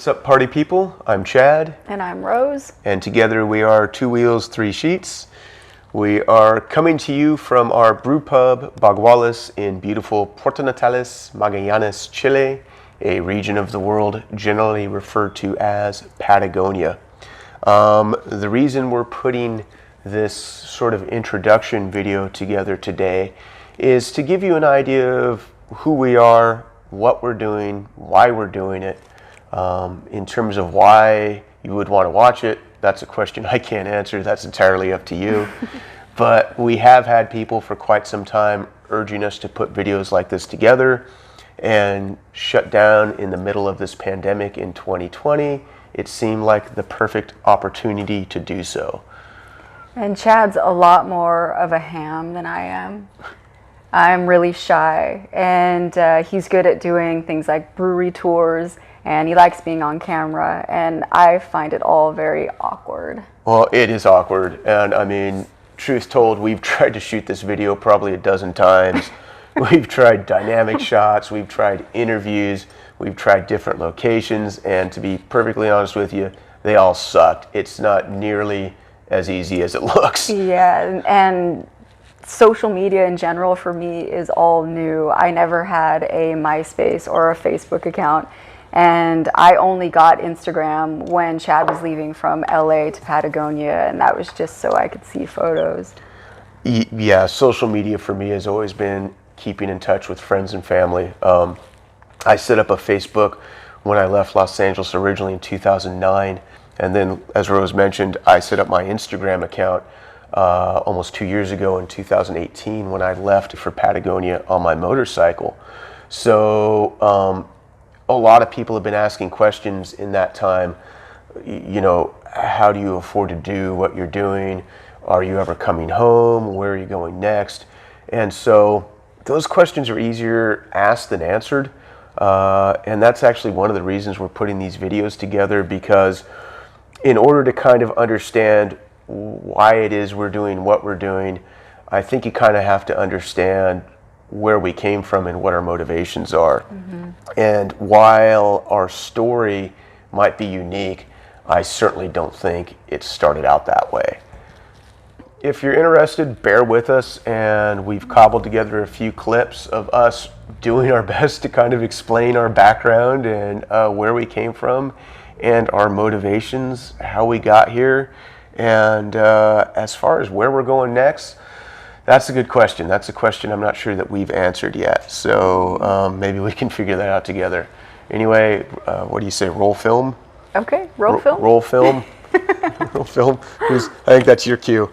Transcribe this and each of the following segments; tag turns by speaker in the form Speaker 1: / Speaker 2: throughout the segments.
Speaker 1: What's up, party people? I'm Chad.
Speaker 2: And I'm Rose.
Speaker 1: And together we are Two Wheels, Three Sheets. We are coming to you from our brew pub, Baguales, in beautiful Puerto Natales, Magallanes, Chile, a region of the world generally referred to as Patagonia. The reason we're putting this sort of introduction video together today is to give you an idea of who we are, what we're doing, why we're doing it. In terms of why you would want to watch it, that's a question I can't answer. That's entirely up to you. But we have had people for quite some time urging us to put videos like this together, and shut down in the middle of this pandemic in 2020, it seemed like the perfect opportunity to do so.
Speaker 2: And Chad's a lot more of a ham than I am. I'm really shy, and he's good at doing things like brewery tours, and he likes being on camera, and I find it all very awkward.
Speaker 1: Well, it is awkward, and I mean, truth told, we've tried to shoot this video probably a dozen times. We've tried dynamic shots, we've tried interviews, we've tried different locations, and to be perfectly honest with you, they all sucked. It's not nearly as easy as it looks.
Speaker 2: Yeah, and social media in general for me is all new. I never had a MySpace or a Facebook account, and I only got Instagram when Chad was leaving from LA to Patagonia, and that was just so I could see photos.
Speaker 1: Yeah, social media for me has always been keeping in touch with friends and family. I set up a Facebook when I left Los Angeles originally in 2009, and then, as Rose mentioned, I set up my Instagram account almost 2 years ago in 2018 when I left for Patagonia on my motorcycle. So a lot of people have been asking questions in that time. You know, how do you afford to do what you're doing? Are you ever coming home? Where are you going next? And so those questions are easier asked than answered. And that's actually one of the reasons we're putting these videos together, because in order to kind of understand why it is we're doing what we're doing, I think you kind of have to understand where we came from and what our motivations are. Mm-hmm. And while our story might be unique, I certainly don't think it started out that way. If you're interested, bear with us, and we've cobbled together a few clips of us doing our best to kind of explain our background and where we came from and our motivations, how we got here. And as far as where we're going next, that's a good question. That's a question I'm not sure that we've answered yet. So maybe we can figure that out together. Anyway, what do you say, roll film?
Speaker 2: Okay, roll film.
Speaker 1: Roll film. Roll film. I think that's your cue.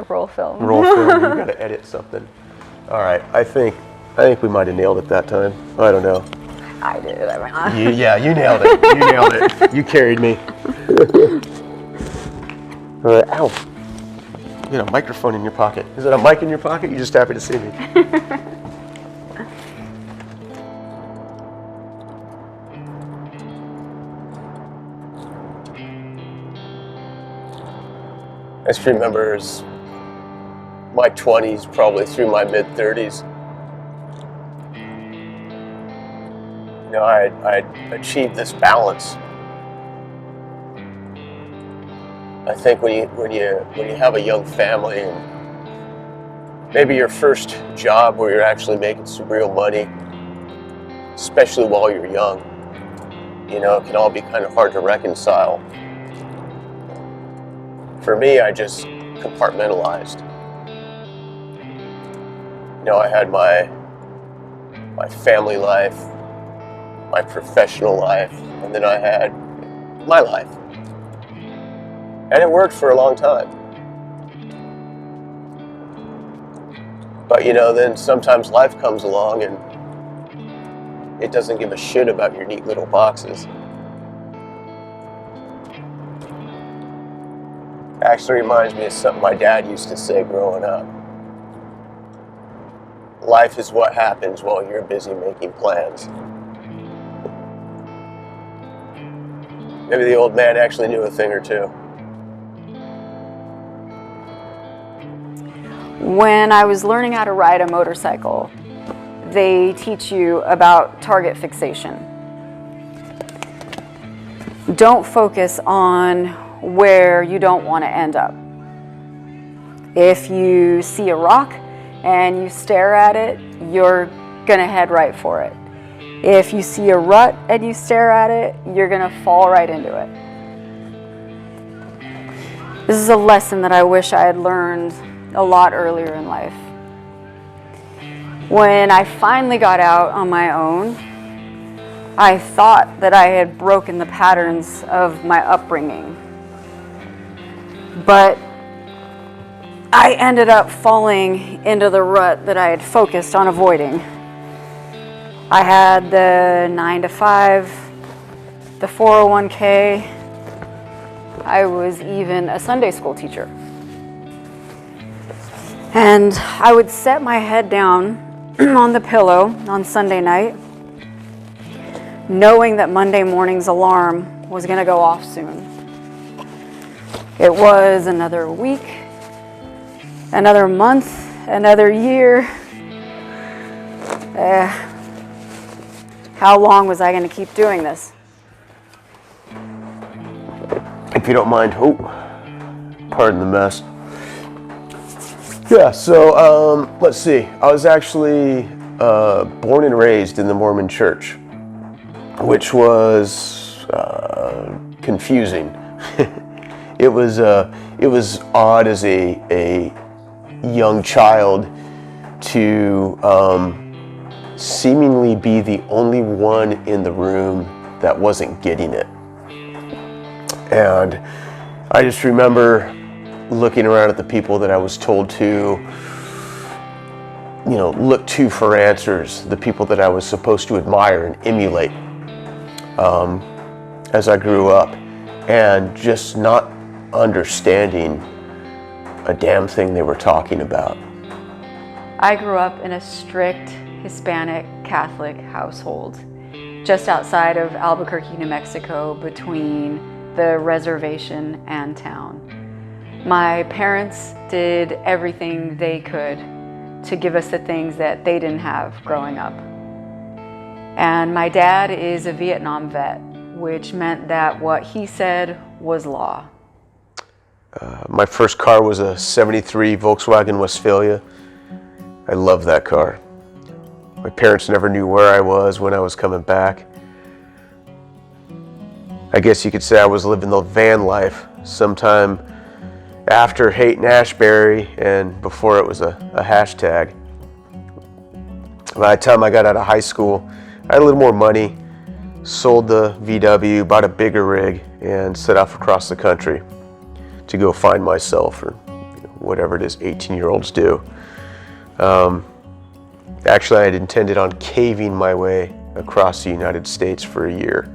Speaker 2: Roll film.
Speaker 1: Roll film. You've got to edit something. All right. I think we might have nailed it that time. I don't know.
Speaker 2: I did. I went on.
Speaker 1: Yeah, you nailed it. You nailed it. You carried me. All right. Ow. You got a microphone in your pocket. Is it a mic in your pocket? You're just happy to see me. I just remember my 20s, probably through my mid-30s. You know, I achieved this balance. I think when you have a young family, and maybe your first job where you're actually making some real money, especially while you're young, you know, it can all be kind of hard to reconcile. For me, I just compartmentalized. You know, I had my family life, my professional life, and then I had my life. And it worked for a long time. But you know, then sometimes life comes along and it doesn't give a shit about your neat little boxes. Actually reminds me of something my dad used to say growing up. Life is what happens while you're busy making plans. Maybe the old man actually knew a thing or two.
Speaker 2: When I was learning how to ride a motorcycle, they teach you about target fixation. Don't focus on where you don't want to end up. If you see a rock and you stare at it, you're gonna head right for it. If you see a rut and you stare at it, you're gonna fall right into it. This is a lesson that I wish I had learned a lot earlier in life. When I finally got out on my own, I thought that I had broken the patterns of my upbringing. But I ended up falling into the rut that I had focused on avoiding. I had the 9 to 5, the 401k. I was even a Sunday school teacher. And I would set my head down on the pillow on Sunday night, knowing that Monday morning's alarm was going to go off soon. It was another week, another month, another year. How long was I going to keep doing this?
Speaker 1: If you don't mind, pardon the mess. Yeah, so let's see. I was actually born and raised in the Mormon Church, which was confusing. It was odd as a young child to seemingly be the only one in the room that wasn't getting it. And I just remember looking around at the people that I was told to, look to for answers, the people that I was supposed to admire and emulate as I grew up, and just not understanding a damn thing they were talking about.
Speaker 2: I grew up in a strict Hispanic Catholic household, just outside of Albuquerque, New Mexico, between the reservation and town. My parents did everything they could to give us the things that they didn't have growing up. And my dad is a Vietnam vet, which meant that what he said was law.
Speaker 1: My first car was a '73 Volkswagen Westphalia. I loved that car. My parents never knew where I was when I was coming back. I guess you could say I was living the van life sometime after Haight-Ashbury and before it was a hashtag. By the time I got out of high school, I had a little more money, sold the VW, bought a bigger rig, and set off across the country to go find myself, or whatever it is 18-year-olds do. Actually, I had intended on caving my way across the United States for a year.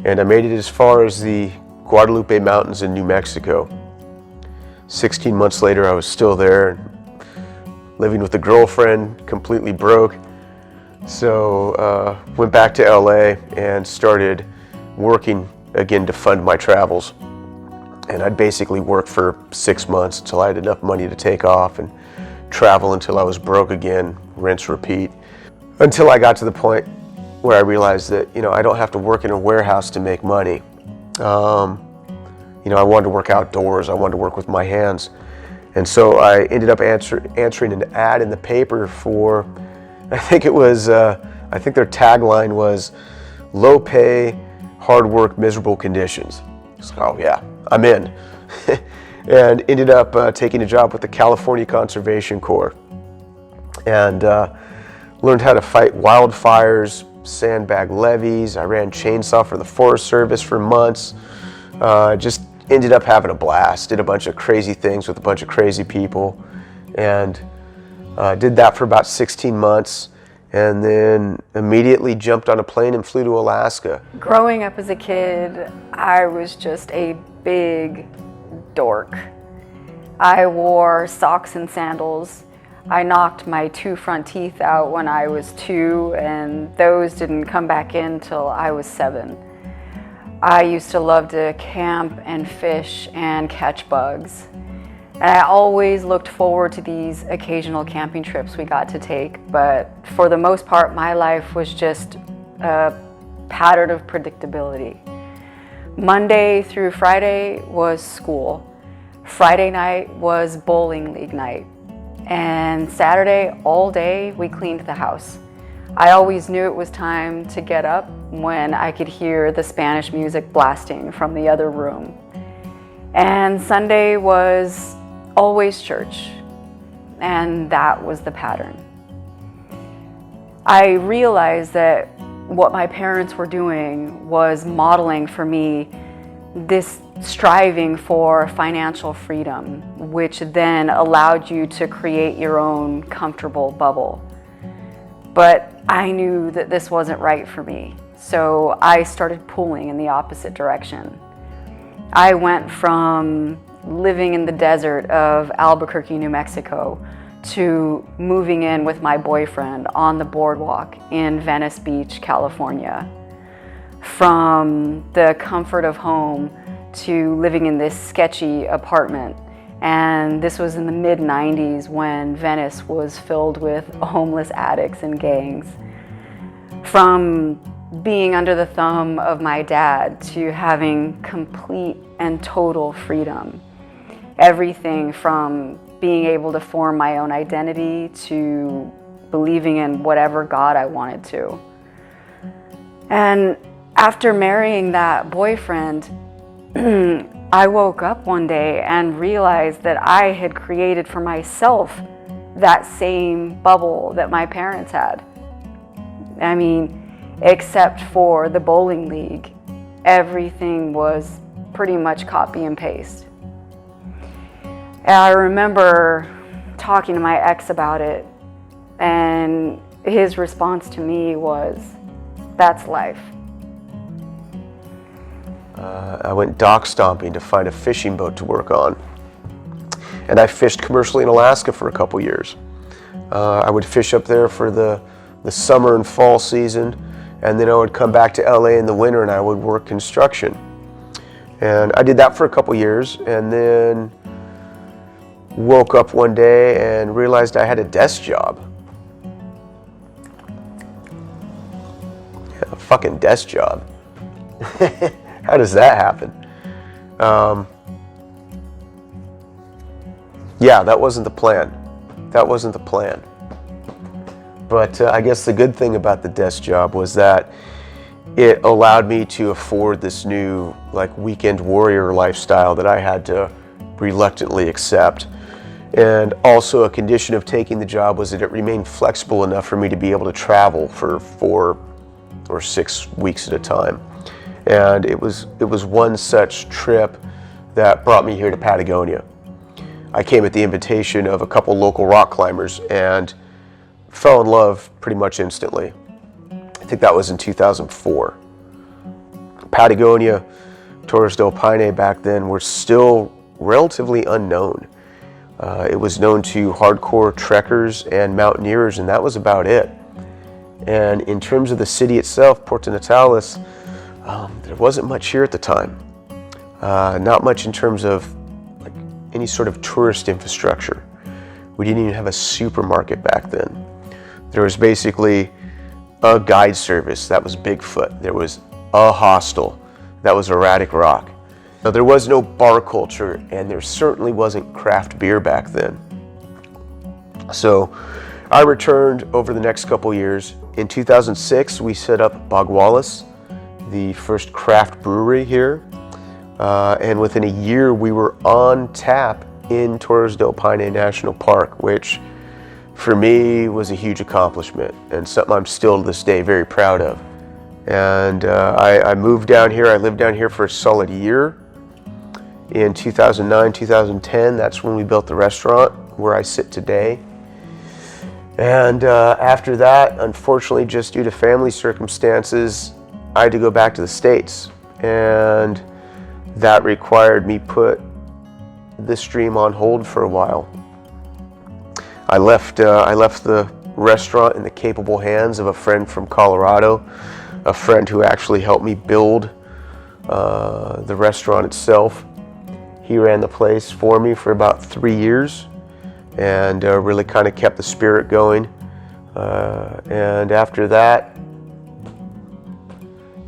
Speaker 1: And I made it as far as the Guadalupe Mountains in New Mexico. 16 months later, I was still there, living with a girlfriend, completely broke. So went back to LA and started working again to fund my travels. And I'd basically work for 6 months until I had enough money to take off and travel until I was broke again, rinse, repeat. Until I got to the point where I realized that, I don't have to work in a warehouse to make money. I wanted to work outdoors. I wanted to work with my hands. And so I ended up answering an ad in the paper for, I think their tagline was low pay, hard work, miserable conditions. So, oh yeah, I'm in. And ended up taking a job with the California Conservation Corps. And learned how to fight wildfires, sandbag levees. I ran chainsaw for the Forest Service for months. Just ended up having a blast. Did a bunch of crazy things with a bunch of crazy people. And did that for about 16 months. And then immediately jumped on a plane and flew to Alaska.
Speaker 2: Growing up as a kid, I was just a big dork. I wore socks and sandals. I knocked my 2 front teeth out when I was 2, and those didn't come back in till I was 7. I used to love to camp and fish and catch bugs. And I always looked forward to these occasional camping trips we got to take, but for the most part, my life was just a pattern of predictability. Monday through Friday was school. Friday night was bowling league night. And Saturday, all day, we cleaned the house. I always knew it was time to get up when I could hear the Spanish music blasting from the other room. And Sunday was always church. And that was the pattern. I realized that what my parents were doing was modeling for me this striving for financial freedom, which then allowed you to create your own comfortable bubble. But I knew that this wasn't right for me, so I started pulling in the opposite direction. I went from living in the desert of Albuquerque, New Mexico, to moving in with my boyfriend on the boardwalk in Venice Beach, California. From the comfort of home to living in this sketchy apartment. And this was in the mid-90s when Venice was filled with homeless addicts and gangs. From being under the thumb of my dad to having complete and total freedom. Everything from being able to form my own identity to believing in whatever God I wanted to. And after marrying that boyfriend, I woke up one day and realized that I had created for myself that same bubble that my parents had. I mean, except for the bowling league, everything was pretty much copy and paste. And I remember talking to my ex about it, and his response to me was, "That's life."
Speaker 1: I went dock stomping to find a fishing boat to work on. And I fished commercially in Alaska for a couple years. I would fish up there for the summer and fall season, and then I would come back to LA in the winter and I would work construction. And I did that for a couple years, and then woke up one day and realized I had a desk job. Yeah, a fucking desk job. How does that happen? Yeah, that wasn't the plan. That wasn't the plan. But I guess the good thing about the desk job was that it allowed me to afford this new weekend warrior lifestyle that I had to reluctantly accept. And also a condition of taking the job was that it remained flexible enough for me to be able to travel for 4 or 6 weeks at a time. And it was one such trip that brought me here to Patagonia. I came at the invitation of a couple local rock climbers and fell in love pretty much instantly. I think that was in 2004. Patagonia, Torres del Paine back then were still relatively unknown. It was known to hardcore trekkers and mountaineers, and that was about it. And in terms of the city itself, Puerto Natales, there wasn't much here at the time. Not much in terms of any sort of tourist infrastructure. We didn't even have a supermarket back then. There was basically a guide service, that was Bigfoot. There was a hostel, that was Erratic Rock. Now there was no bar culture, and there certainly wasn't craft beer back then. So I returned over the next couple years. In 2006, we set up Baguales, the first craft brewery here. And within a year, we were on tap in Torres del Paine National Park, which for me was a huge accomplishment and something I'm still to this day very proud of. And I moved down here. I lived down here for a solid year. In 2009, 2010, that's when we built the restaurant where I sit today. And after that, unfortunately, just due to family circumstances, I had to go back to the States. And that required me put this dream on hold for a while. I left the restaurant in the capable hands of a friend from Colorado, a friend who actually helped me build the restaurant itself. He ran the place for me for about 3 years and really kind of kept the spirit going. And after that,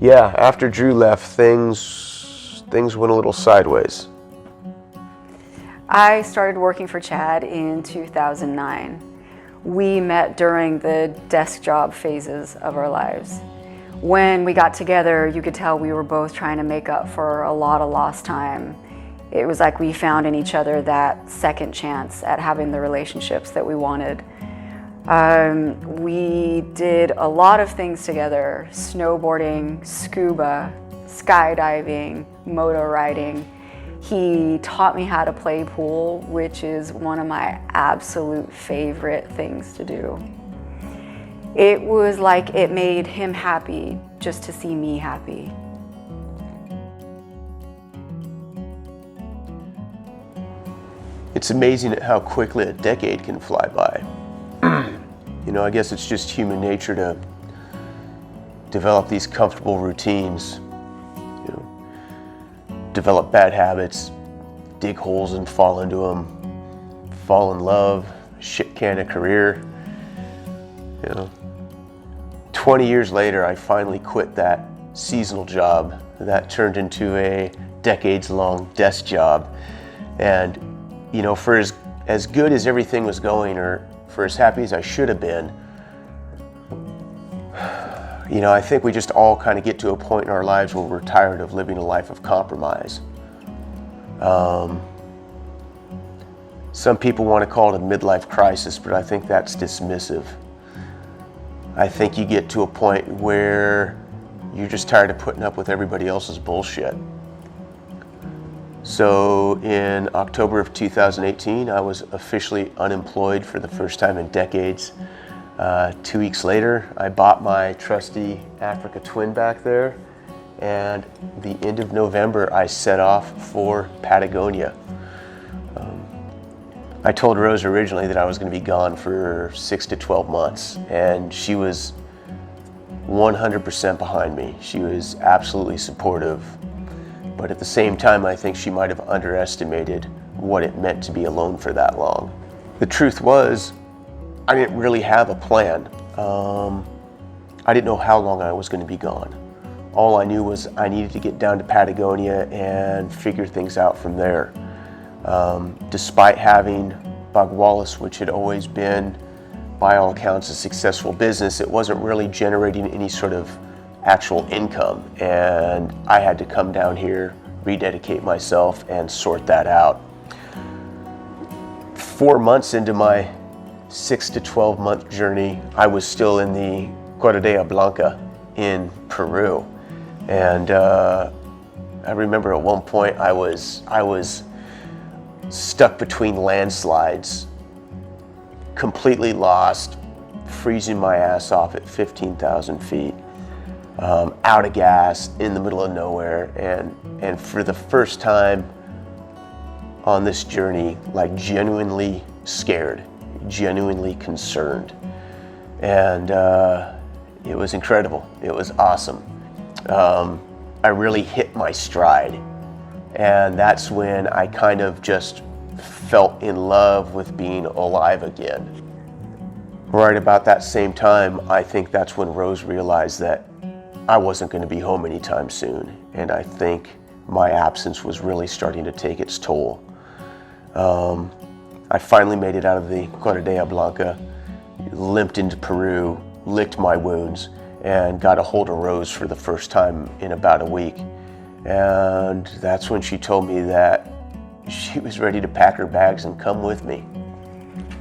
Speaker 1: after Drew left, things things went a little sideways.
Speaker 2: I started working for Chad in 2009. We met during the desk job phases of our lives. When we got together, you could tell we were both trying to make up for a lot of lost time. It was like we found in each other that second chance at having the relationships that we wanted. We did a lot of things together: snowboarding, scuba, skydiving, motor riding. He taught me how to play pool, which is one of my absolute favorite things to do. It was like it made him happy just to see me happy.
Speaker 1: It's amazing at how quickly a decade can fly by. You know, I guess it's just human nature to develop these comfortable routines, you know, develop bad habits, dig holes and fall into them, fall in love, shit can a career. You know, 20 years later, I finally quit that seasonal job that turned into a decades-long desk job. And, you know, for as good as everything was going, or for as happy as I should have been, you know, I think we just all kind of get to a point in our lives where we're tired of living a life of compromise. Some people want to call it a midlife crisis, but I think that's dismissive. I think you get to a point where you're just tired of putting up with everybody else's bullshit. So in October of 2018, I was officially unemployed for the first time in decades. 2 weeks later, I bought my trusty Africa Twin back there, and the end of November, I set off for Patagonia. I told Rose originally that I was going to be gone for 6 to 12 months, and she was 100% behind me. She was absolutely supportive, but at the same time, I think she might have underestimated what it meant to be alone for that long. The truth was, I didn't really have a plan. I didn't know how long I was going to be gone. All I knew was I needed to get down to Patagonia and figure things out from there. Despite having Bagwalis, which had always been, by all accounts, a successful business, it wasn't really generating any sort of actual income. And I had to come down here, rededicate myself, and sort that out. 4 months into my 6 to 12 month journey, I was still in the Corredera Blanca in Peru. And I remember at one point I was stuck between landslides, completely lost, freezing my ass off at 15,000 feet, out of gas, in the middle of nowhere, and for the first time on this journey, like genuinely scared, genuinely concerned. And it was incredible. It was awesome. I really hit my stride. And that's when I kind of just felt in love with being alive again. Right about that same time, I think that's when Rose realized that I wasn't going to be home anytime soon. And I think my absence was really starting to take its toll. I finally made it out of the Corredera Blanca, limped into Peru, licked my wounds, and got a hold of Rose for the first time in about a week. And that's when she told me that she was ready to pack her bags and come with me.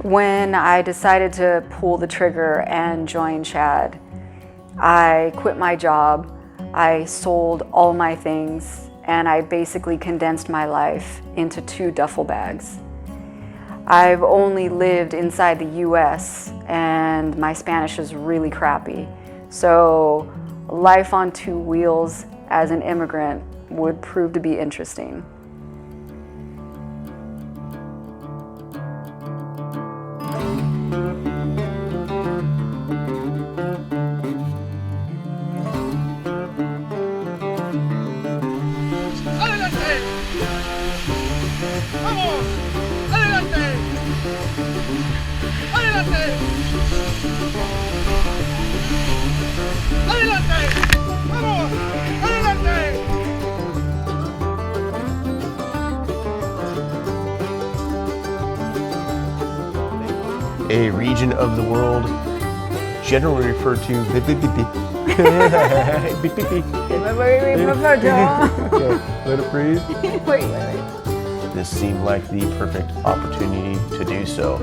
Speaker 2: When I decided to pull the trigger and join Chad, I quit my job, I sold all my things, and I basically condensed my life into 2 duffel bags. I've only lived inside the US, and my Spanish is really crappy. So life on 2 wheels as an immigrant would prove to be interesting.
Speaker 3: ¡Adelante! ¡Vamos! ¡Adelante! ¡Adelante! ¡Adelante! ¡Vamos! ¡Adelante!
Speaker 1: a region of the world generally referred to Okay, let it breathe.
Speaker 2: Wait.
Speaker 1: This seemed like the perfect opportunity to do so.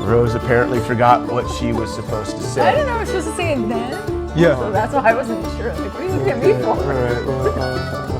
Speaker 1: Rose apparently forgot what she was supposed to say.
Speaker 2: I didn't know I was supposed to say it then.
Speaker 1: Yeah.
Speaker 2: So that's why I wasn't sure. Like, what are you looking at me for?
Speaker 1: All right. Well,